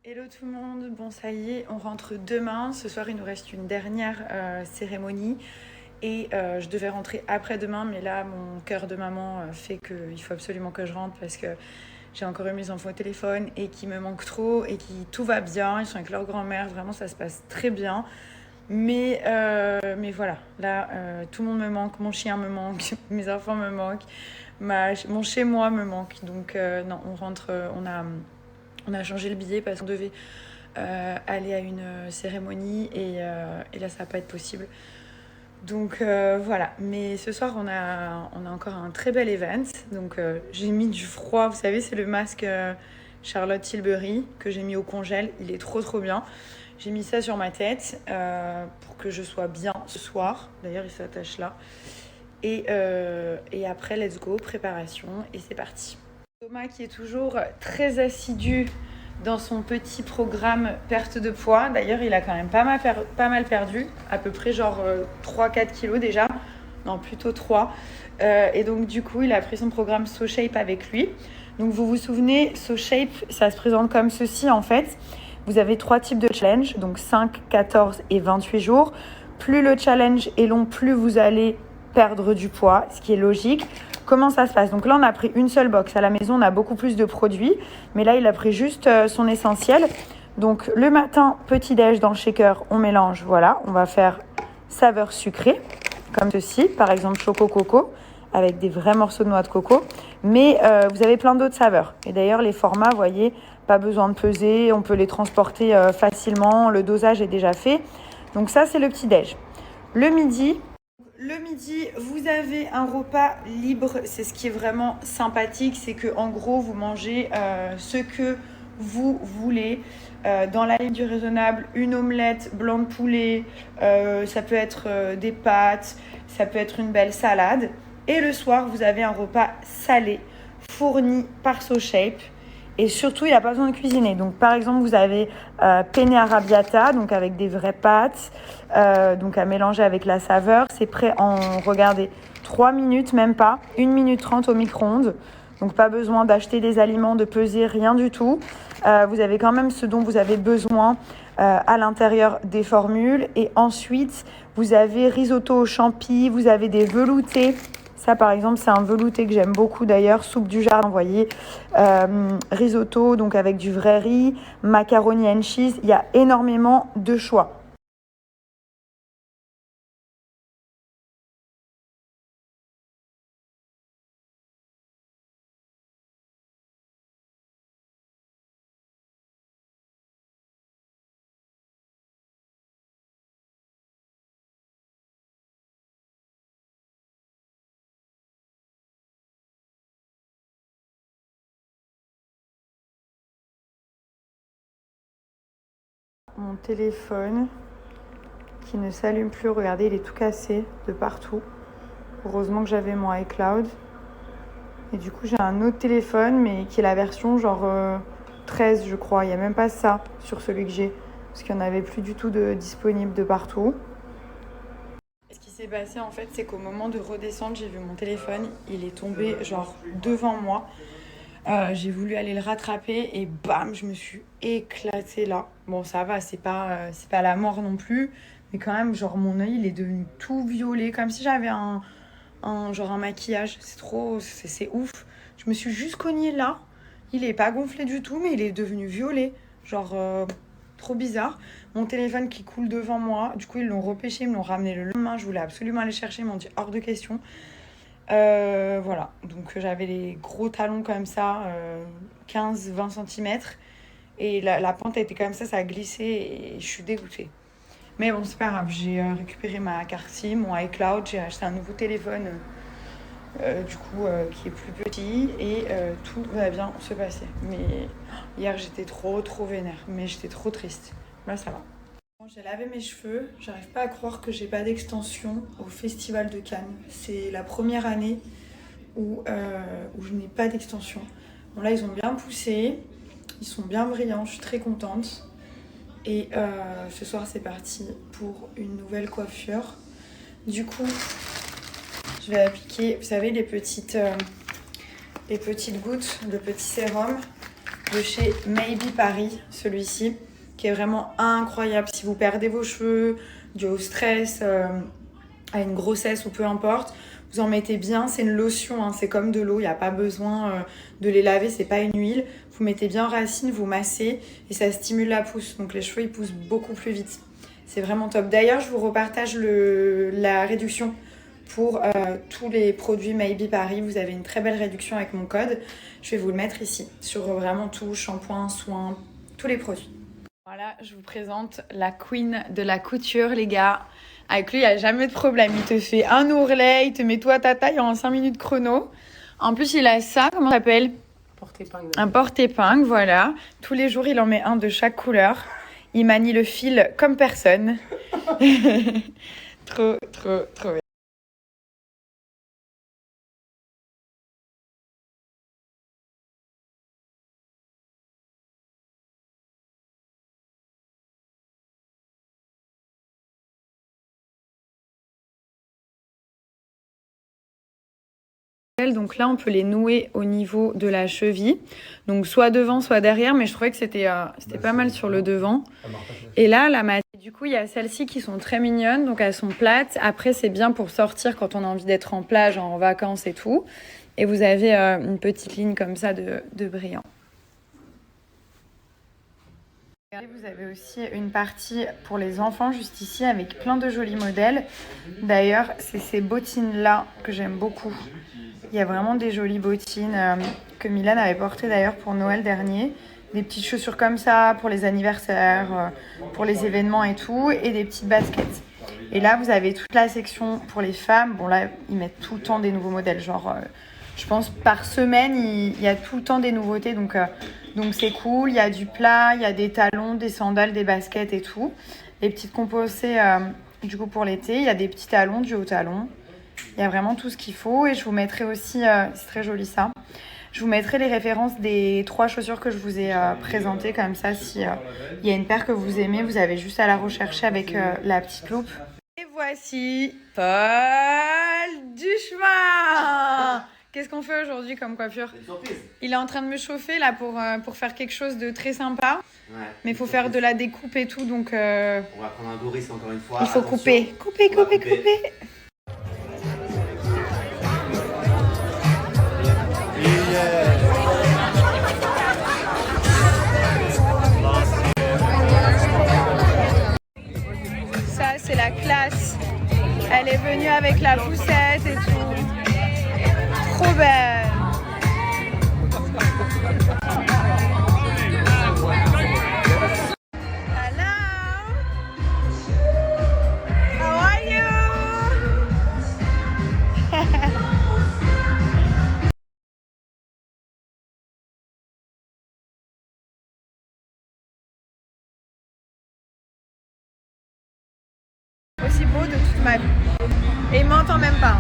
Hello tout le monde, bon ça y est, on rentre demain. Ce soir il nous reste une dernière cérémonie et je devais rentrer après-demain, mais là mon cœur de maman fait qu'il faut absolument que je rentre parce que j'ai encore eu mes enfants au téléphone et qui me manquent trop et qui tout va bien, ils sont avec leur grand-mère, vraiment ça se passe très bien. Mais voilà, là tout le monde me manque, mon chien me manque, mes enfants me manquent, mon chez-moi me manque. Donc non, on rentre, on a changé le billet parce qu'on devait aller à une cérémonie et là ça va pas être possible. Donc voilà, mais ce soir on a encore un très bel event. Donc j'ai mis du froid, vous savez c'est le masque Charlotte Tilbury que j'ai mis au congèle, il est trop bien. J'ai mis ça sur ma tête pour que je sois bien ce soir. D'ailleurs il s'attache là. Et après let's go, préparation et c'est parti. Thomas qui est toujours très assidu dans son petit programme perte de poids. D'ailleurs, il a quand même pas mal perdu, à peu près genre 3-4 kilos déjà. Non, plutôt 3. Et donc, du coup, il a pris son programme SoShape avec lui. Donc, vous vous souvenez, SoShape, ça se présente comme ceci en fait. Vous avez 3 types de challenge, donc 5, 14 et 28 jours. Plus le challenge est long, plus vous allez perdre du poids, ce qui est logique. Comment ça se passe? Donc là, on a pris une seule box. À la maison, on a beaucoup plus de produits. Mais là, il a pris juste son essentiel. Donc le matin, petit-déj dans le shaker, on mélange. Voilà, on va faire saveur sucrée, comme ceci. Par exemple, choco-coco, avec des vrais morceaux de noix de coco. Mais vous avez plein d'autres saveurs. Et d'ailleurs, les formats, vous voyez, pas besoin de peser. On peut les transporter facilement. Le dosage est déjà fait. Donc ça, c'est le petit-déj. Le midi, vous avez un repas libre. C'est ce qui est vraiment sympathique. C'est que en gros, vous mangez ce que vous voulez. Dans la ligne du raisonnable, une omelette blanc de poulet, ça peut être des pâtes, ça peut être une belle salade. Et le soir, vous avez un repas salé fourni par SoShape. Et surtout, il n'y a pas besoin de cuisiner. Donc, par exemple, vous avez penne arrabbiata, donc avec des vraies pâtes, donc à mélanger avec la saveur. C'est prêt en, regardez, 3 minutes, même pas, 1 minute 30 au micro-ondes. Donc, pas besoin d'acheter des aliments, de peser, rien du tout. Vous avez quand même ce dont vous avez besoin à l'intérieur des formules. Et ensuite, vous avez risotto aux champis, vous avez des veloutés. Ça, par exemple, c'est un velouté que j'aime beaucoup d'ailleurs. Soupe du jardin, vous voyez. Risotto, donc avec du vrai riz. Macaroni and cheese. Il y a énormément de choix. Mon téléphone qui ne s'allume plus. Regardez, il est tout cassé de partout. Heureusement que j'avais mon iCloud. Et du coup, j'ai un autre téléphone, mais qui est la version genre 13, je crois. Il n'y a même pas ça sur celui que j'ai. Parce qu'il n'y en avait plus du tout de disponible de partout. Ce qui s'est passé en fait, c'est qu'au moment de redescendre, j'ai vu mon téléphone. Il est tombé genre devant moi. J'ai voulu aller le rattraper et bam, je me suis éclatée là. Bon, ça va, c'est pas la mort non plus. Mais quand même, genre mon œil, il est devenu tout violet. Comme si j'avais genre un maquillage. C'est ouf. Je me suis juste cognée là. Il est pas gonflé du tout, mais il est devenu violet. Genre, trop bizarre. Mon téléphone qui coule devant moi. Du coup, ils l'ont repêché, ils me l'ont ramené le lendemain. Je voulais absolument aller chercher. Ils m'ont dit hors de question. Voilà. Donc, j'avais les gros talons comme ça, 15-20 cm. Et la pente était comme ça a glissé et je suis dégoûtée. Mais bon, c'est pas grave. J'ai récupéré ma carte SIM, mon iCloud. J'ai acheté un nouveau téléphone. Du coup, qui est plus petit et tout va bien se passer. Mais hier, j'étais trop vénère, mais j'étais trop triste. Là, ça va. Bon, j'ai lavé mes cheveux, j'arrive pas à croire que j'ai pas d'extension au Festival de Cannes. C'est la première année où je n'ai pas d'extension. Bon, là, ils ont bien poussé, ils sont bien brillants, je suis très contente. Et ce soir, c'est parti pour une nouvelle coiffure. Du coup, je vais appliquer, vous savez, les petites gouttes de petit sérum de chez Maybe Paris, celui-ci, qui est vraiment incroyable. Si vous perdez vos cheveux, dû au stress, à une grossesse ou peu importe, vous en mettez bien. C'est une lotion, hein, c'est comme de l'eau, il n'y a pas besoin de les laver, c'est pas une huile. Vous mettez bien en racine, vous massez et ça stimule la pousse. Donc les cheveux ils poussent beaucoup plus vite. C'est vraiment top. D'ailleurs, je vous repartage la réduction pour tous les produits Maybe Paris. Vous avez une très belle réduction avec mon code. Je vais vous le mettre ici sur vraiment tout, shampoing, soins, tous les produits. Voilà, je vous présente la queen de la couture, les gars. Avec lui, il n'y a jamais de problème. Il te fait un ourlet, il te met toi à ta taille en 5 minutes chrono. En plus, il a ça, comment ça s'appelle ? Porte-épingle. Un porte-épingle, voilà. Tous les jours, il en met un de chaque couleur. Il manie le fil comme personne. Trop bien. Donc là, on peut les nouer au niveau de la cheville. Donc soit devant, soit derrière, mais je trouvais que c'était pas mal sur le devant. Et là, du coup, il y a celles-ci qui sont très mignonnes, donc elles sont plates. Après, c'est bien pour sortir quand on a envie d'être en plage, en vacances et tout. Et vous avez une petite ligne comme ça de brillant. Vous avez aussi une partie pour les enfants juste ici avec plein de jolis modèles. D'ailleurs, c'est ces bottines-là que j'aime beaucoup. Il y a vraiment des jolies bottines que Milan avait portées d'ailleurs pour Noël dernier. Des petites chaussures comme ça pour les anniversaires, pour les événements et tout. Et des petites baskets. Et là, vous avez toute la section pour les femmes. Bon là, ils mettent tout le temps des nouveaux modèles. Genre, je pense par semaine, il y a tout le temps des nouveautés. Donc c'est cool. Il y a du plat, il y a des talons, des sandales, des baskets et tout. Les petites composées du coup pour l'été. Il y a des petits talons, du haut talon. Il y a vraiment tout ce qu'il faut et je vous mettrai aussi, c'est très joli ça, je vous mettrai les références des 3 chaussures que je vous ai présentées comme ça. Si il y a une paire que vous aimez, vous avez juste à la rechercher avec la petite loupe. Et voici Paul Duchemin. Qu'est-ce qu'on fait aujourd'hui comme coiffure ? Une surprise. Il est en train de me chauffer là pour faire quelque chose de très sympa. Ouais, mais il faut faire de la découpe et tout, donc... On va prendre un gros risque encore une fois. Il faut Attention. couper. Ça, c'est la classe. Elle est venue avec la poussette et tout. Trop belle. Hello. How are you? Aussi beau de toute ma vie. Et il m'entend même pas.